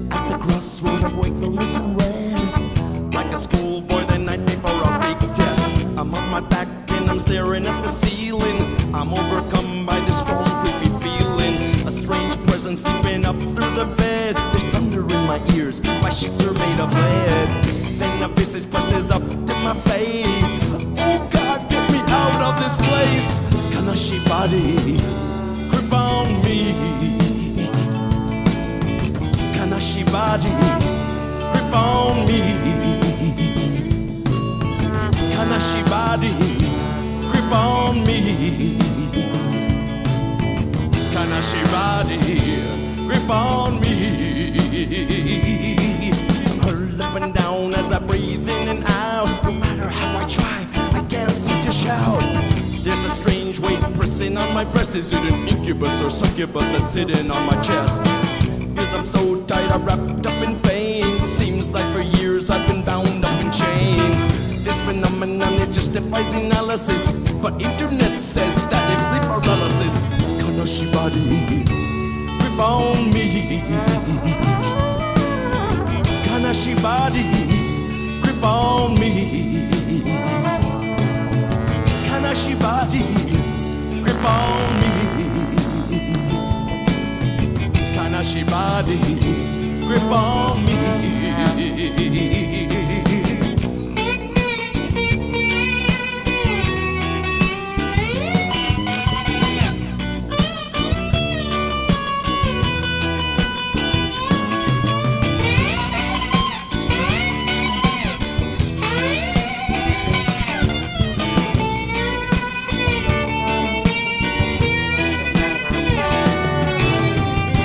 At the crossroad of wakefulness and rest, like a schoolboy the night before a big test. I'm on my back and I'm staring at the ceiling. I'm overcome by this strong, creepy feeling. A strange presence seeping up through the bed. There's thunder in my ears, my sheets are made of lead. Then a visage presses up to my face. Oh God, get me out of this place. Kanashi body, grip on me. Kanashi body, grip on me. Kanashi body, grip on me. Kanashi body, grip on me. I'm hurled up and down as I breathe in and out. No matter how I try, I can't seem to shout. There's a strange weight pressing on my breast. Is it an incubus or succubus that's sitting on my chest? Feels I'm so tight, I'm wrapped up in pain. Seems like for years I've been bound up in chains. This phenomenon, it just defies analysis. But internet says that it's sleep paralysis. Kanashi body, grip on me. Kanashi body, grip on me. Kanashi body, grip on me. Kanashi body, grip on me.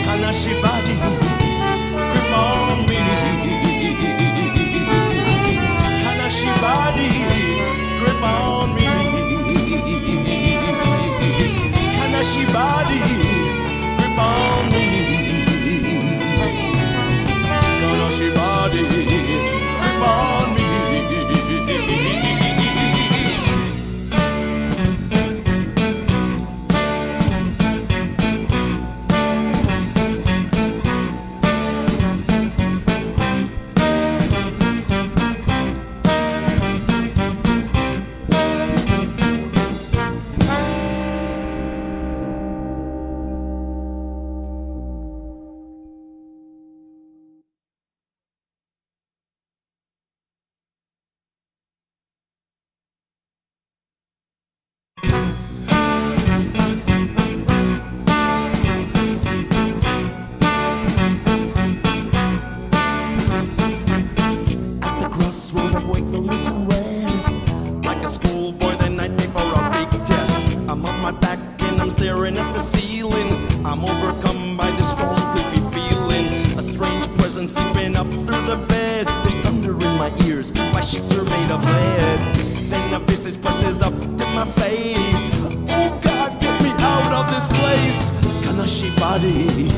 Kanashi body, grip on me. Kanashi body, grip on me. Kanashi body, grip on me. Kanashi body, grip on me. At the crossroad of wakefulness and rest, like a schoolboy the night before a big test. I'm on my back and I'm staring at the ceiling. I'm overcome by this strong, creepy feeling. A strange presence seeping up through the bed. There's thunder in my ears, my sheets are made of lead. Then a visage presses up to my face. Oh God, get me out of this place. Kanashi body,